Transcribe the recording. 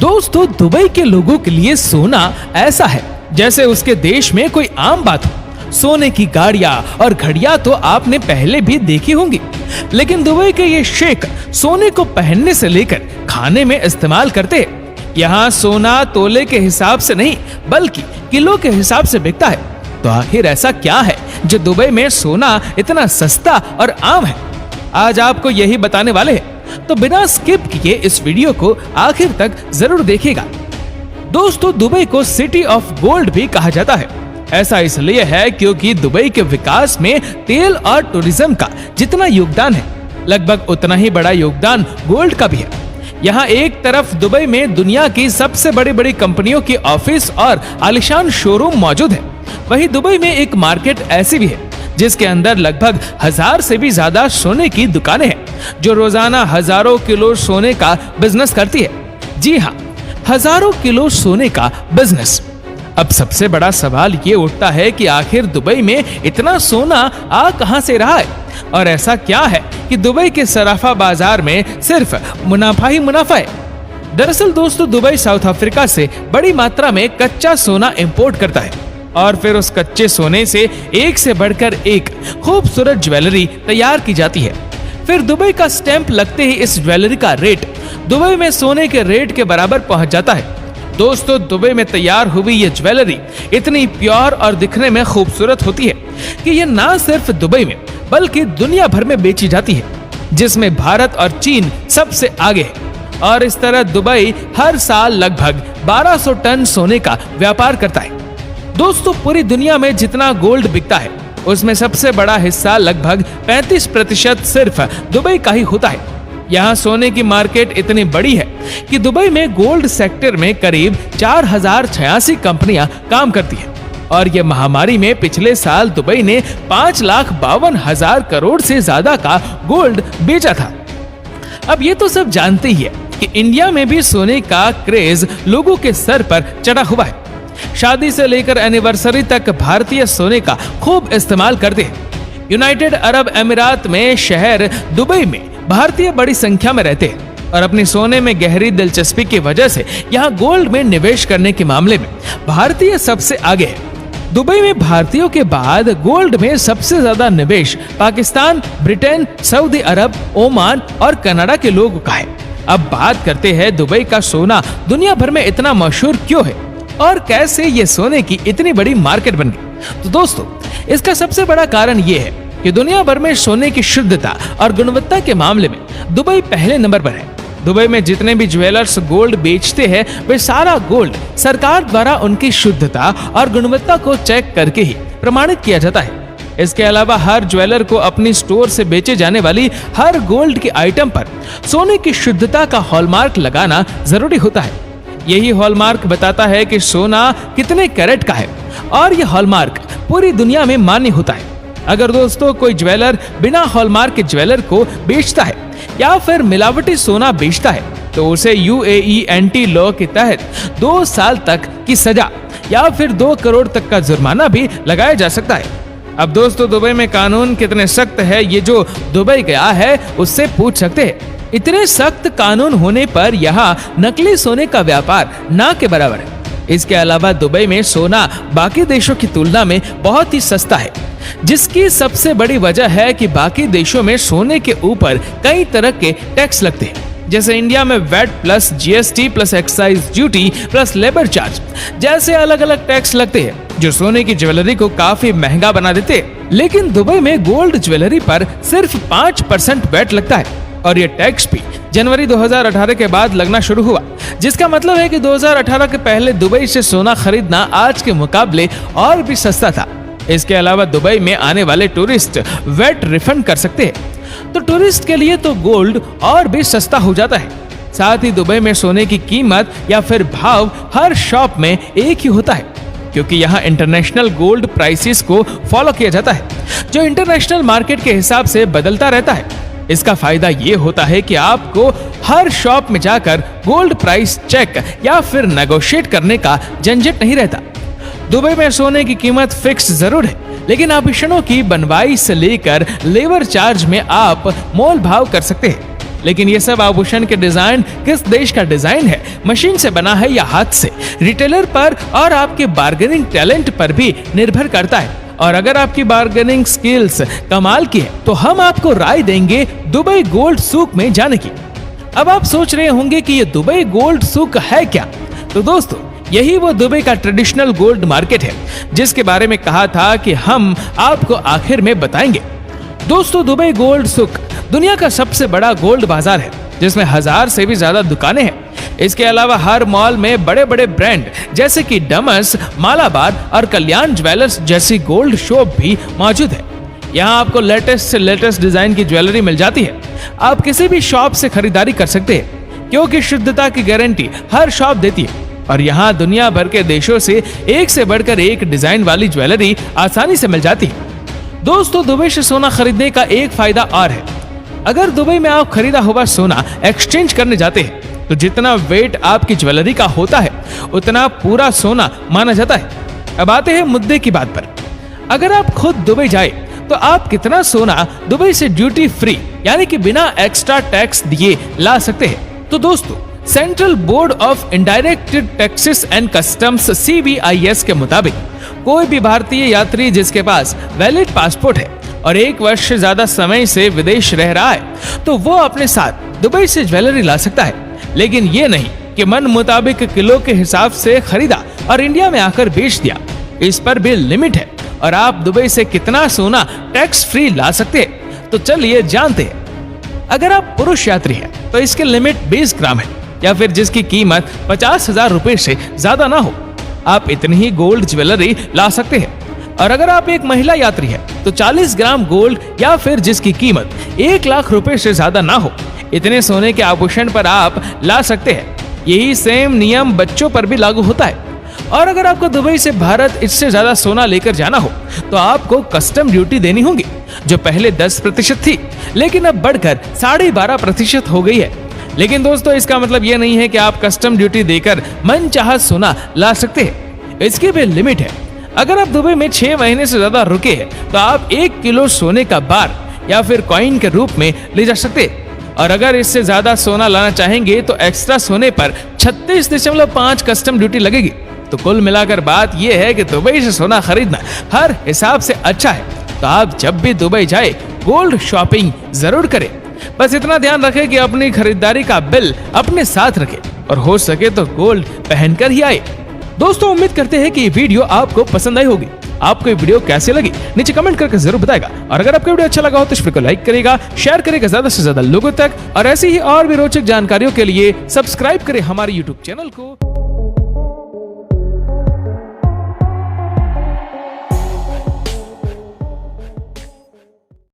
दोस्तों, दुबई के लोगों के लिए सोना ऐसा है जैसे उसके देश में कोई आम बात हो। सोने की गाड़ियां और घड़ियां तो आपने पहले भी देखी होंगी, लेकिन दुबई के ये शेख सोने को पहनने से लेकर खाने में इस्तेमाल करते हैं। यहाँ सोना तोले के हिसाब से नहीं बल्कि किलो के हिसाब से बिकता है। तो आखिर ऐसा क्या है जो दुबई में सोना इतना सस्ता और आम है? आज आपको यही बताने वाले हैं, तो बिना स्किप किए इस वीडियो को आखिर तक जरूर देखिएगा। दोस्तों, दुबई को सिटी ऑफ गोल्ड भी कहा जाता है। ऐसा इसलिए है क्योंकि दुबई के विकास में तेल और टूरिज्म का जितना योगदान है, लगभग उतना ही बड़ा योगदान गोल्ड का भी है। यहाँ एक तरफ दुबई में दुनिया की सबसे बड़ी बड़ी कंपनियों की ऑफिस और आलीशान शोरूम मौजूद है, वहीं दुबई में एक मार्केट ऐसी भी है जिसके अंदर लगभग 1000 से भी ज्यादा सोने की दुकानें हैं, जो रोजाना हजारों किलो सोने का बिजनेस करती है। जी हाँ, हजारों किलो सोने का बिजनेस। अब सबसे बड़ा सवाल ये उठता है कि आखिर दुबई में इतना सोना आ कहां से रहा है, और ऐसा क्या है कि दुबई के सराफा बाजार में सिर्फ मुनाफा ही मुनाफा है। दरअसल दोस्तों, दुबई साउथ अफ्रीका से बड़ी मात्रा में कच्चा सोना इंपोर्ट करता है और फिर उस कच्चे सोने से एक से बढ़कर एक खूबसूरत ज्वेलरी तैयार की जाती है। फिर दुबई का स्टैंप लगते ही इस ज्वेलरी का रेट दुबई में सोने के रेट के बराबर पहुंच जाता है। दोस्तों, दुबई में तैयार हुई ये ज्वेलरी इतनी प्योर और दिखने में खूबसूरत होती है कि ये ना सिर्फ दुबई में बल्कि दुनिया भर में बेची जाती है, जिसमें भारत और चीन सबसे आगे है। और इस तरह दुबई हर साल लगभग 1200 टन सोने का व्यापार करता है। दोस्तों, पूरी दुनिया में जितना गोल्ड बिकता है उसमें सबसे बड़ा हिस्सा लगभग 35% सिर्फ दुबई का ही होता है। यहाँ सोने की मार्केट इतनी बड़ी है कि दुबई में गोल्ड सेक्टर में करीब 4086 कंपनियां काम करती हैं, और ये महामारी में पिछले साल दुबई ने 5,52,000 करोड़ से ज्यादा का गोल्ड बेचा था। अब ये तो सब जानते ही है कि इंडिया में भी सोने का क्रेज लोगों के सर पर चढ़ा हुआ है। शादी से लेकर एनिवर्सरी तक भारतीय सोने का खूब इस्तेमाल करते हैं। यूनाइटेड अरब अमीरात में शहर दुबई में भारतीय बड़ी संख्या में रहते हैं और अपनी सोने में गहरी दिलचस्पी की वजह से यहाँ गोल्ड में निवेश करने के मामले में भारतीय सबसे आगे है। दुबई में भारतीयों के बाद गोल्ड में सबसे ज्यादा निवेश पाकिस्तान, ब्रिटेन, सऊदी अरब, ओमान और कनाडा के लोगों का है। अब बात करते हैं दुबई का सोना दुनिया भर में इतना मशहूर क्यों है और कैसे ये सोने की इतनी बड़ी मार्केट बन गई। तो दोस्तों, इसका सबसे बड़ा कारण ये है कि दुनिया भर में सोने की शुद्धता और गुणवत्ता के मामले में दुबई पहले नंबर पर है। दुबई में जितने भी ज्वेलर्स गोल्ड बेचते हैं वे सारा गोल्ड सरकार द्वारा उनकी शुद्धता और गुणवत्ता को चेक करके ही प्रमाणित किया जाता है। इसके अलावा हर ज्वेलर को अपनी स्टोर से बेचे जाने वाली हर गोल्ड के आइटम पर सोने की शुद्धता का हॉलमार्क लगाना जरूरी होता है। यही हॉलमार्क बताता है कि सोना कितने कैरेट का है, और यह हॉलमार्क पूरी दुनिया में मान्य होता है। अगर दोस्तों कोई ज्वेलर बिना हॉलमार्क के ज्वेलर को बेचता है या फिर मिलावटी सोना बेचता है तो उसे UAE एंटी लॉ के तहत 2 साल तक की सजा या फिर 2 करोड़ तक का जुर्माना भी लगाया जा सकता है। अब दोस्तों, दुबई में कानून कितने सख्त है ये जो दुबई गया है उससे पूछ सकते हैं। इतने सख्त कानून होने पर यहाँ नकली सोने का व्यापार ना के बराबर है। इसके अलावा दुबई में सोना बाकी देशों की तुलना में बहुत ही सस्ता है, जिसकी सबसे बड़ी वजह है कि बाकी देशों में सोने के ऊपर कई तरह के टैक्स लगते हैं, जैसे इंडिया में VAT plus GST plus excise duty plus labour charge जैसे अलग अलग टैक्स लगते हैं, जो सोने की ज्वेलरी को काफी महंगा बना देते हैं। लेकिन दुबई में गोल्ड ज्वेलरी पर सिर्फ 5% वैट लगता है, और ये टैक्स भी जनवरी 2018 के बाद लगना शुरू हुआ, जिसका मतलब है कि 2018 के पहले दुबई से सोना खरीदना आज के मुकाबले और भी सस्ता था। इसके अलावा दुबई में आने वाले टूरिस्ट वैट रिफंड कर सकते हैं, तो टूरिस्ट के लिए तो गोल्ड और भी सस्ता हो जाता है। साथ ही दुबई में सोने की कीमत या फिर भाव हर शॉप में एक ही होता है, क्योंकि यहाँ इंटरनेशनल गोल्ड प्राइसेस को फॉलो किया जाता है, जो इंटरनेशनल मार्केट के हिसाब से बदलता रहता है। इसका फायदा ये होता है कि आपको हर शॉप में जाकर गोल्ड प्राइस चेक या फिर नेगोशिएट करने का झंझट नहीं रहता। दुबई में सोने की कीमत फिक्स जरूर है, लेकिन आभूषणों की बनवाई से लेकर लेबर चार्ज में आप मोल भाव कर सकते हैं। लेकिन ये सब आभूषण के डिजाइन किस देश का डिजाइन है, मशीन से बना है या हाथ से, रिटेलर पर और आपके बार्गेनिंग टैलेंट पर भी निर्भर करता है। और अगर आपकी बार्गेनिंग स्किल्स कमाल की है तो हम आपको राय देंगे दुबई गोल्ड सूक में जाने की। अब आप सोच रहे होंगे कि ये दुबई गोल्ड सूक है क्या? तो दोस्तों, यही वो दुबई का ट्रेडिशनल गोल्ड मार्केट है जिसके बारे में कहा था कि हम आपको आखिर में बताएंगे। दोस्तों, दुबई गोल्ड सूक दुनिया का सबसे बड़ा गोल्ड बाजार है जिसमें 1000 से भी ज्यादा दुकानें हैं। इसके अलावा हर मॉल में बड़े बड़े ब्रांड जैसे कि डमस, मालाबार और कल्याण ज्वेलर्स जैसी गोल्ड शॉप भी मौजूद है। यहाँ आपको लेटेस्ट से लेटेस्ट डिजाइन की ज्वेलरी मिल जाती है। आप किसी भी शॉप से खरीदारी कर सकते हैं क्योंकि शुद्धता की गारंटी हर शॉप देती है। और यहाँ दुनिया भर के देशों से एक से बढ़कर एक डिजाइन वाली ज्वेलरी आसानी से मिल जाती है। दोस्तों, दुबई से सोना खरीदने का एक फायदा और है। अगर दुबई में आप खरीदा हुआ सोना एक्सचेंज करने जाते हैं तो जितना वेट आपकी ज्वेलरी का होता है उतना पूरा सोना माना जाता है। अब आते हैं मुद्दे की बात पर। अगर आप खुद दुबई जाए तो आप कितना सोना दुबई से ड्यूटी फ्री यानी कि बिना एक्स्ट्रा टैक्स दिए ला सकते हैं? तो दोस्तों, central board of indirect taxes and customs CBIS के मुताबिक कोई भी भारतीय यात्री जिसके पास वैलिड पासपोर्ट है और 1 वर्ष से ज्यादा समय से विदेश रह रहा है तो वो अपने साथ दुबई से ज्वेलरी ला सकता है। लेकिन ये नहीं कि मन मुताबिक किलो के हिसाब से खरीदा और इंडिया में आकर बेच दिया। इस पर भी लिमिट है और आप दुबई से कितना सोना टैक्स फ्री ला सकते हैं। तो चलिए जानते हैं। अगर आप पुरुष यात्री हैं तो इसकी लिमिट 20 ग्राम है या फिर जिसकी कीमत 50,000 रुपए से ज्यादा ना हो, आप इतनी ही गोल्ड ज्वेलरी ला सकते हैं। और अगर आप एक महिला यात्री है तो 40 ग्राम गोल्ड या फिर जिसकी कीमत 1 लाख रुपए से ज्यादा ना हो, इतने सोने के आभूषण पर आप ला सकते हैं। यही सेम नियम बच्चों पर भी लागू होता है। और अगर आपको दुबई से भारत इससे ज्यादा सोना लेकर जाना हो तो आपको कस्टम ड्यूटी देनी होगी, जो पहले 10% थी लेकिन अब बढ़कर 12.5% हो गई है। लेकिन दोस्तों, इसका मतलब यह नहीं है कि आप कस्टम ड्यूटी देकर मनचाहा सोना ला सकते हैं। इसकी भी लिमिट है। अगर आप दुबई में 6 महीने से ज्यादा रुके हैं तो आप 1 किलो सोने का बार या फिर कॉइन के रूप में ले जा सकते हैं। और अगर इससे ज्यादा सोना लाना चाहेंगे तो एक्स्ट्रा सोने पर 36.5 कस्टम ड्यूटी लगेगी। तो कुल मिलाकर बात यह है कि दुबई से सोना खरीदना हर हिसाब से अच्छा है। तो आप जब भी दुबई जाए गोल्ड शॉपिंग जरूर करें। बस इतना ध्यान रखें कि अपनी खरीदारी का बिल अपने साथ रखें और हो सके तो गोल्ड पहनकर ही आए। दोस्तों, उम्मीद करते हैं कि ये वीडियो आपको पसंद आई होगी। आपको ये वीडियो कैसे लगी नीचे कमेंट करके जरूर बताएगा। और अगर आपको वीडियो अच्छा लगा हो तो इस वीडियो को लाइक करेगा, शेयर करेगा ज्यादा से ज्यादा लोगों तक। और ऐसी ही और भी रोचक जानकारियों के लिए सब्सक्राइब करें हमारे YouTube चैनल को।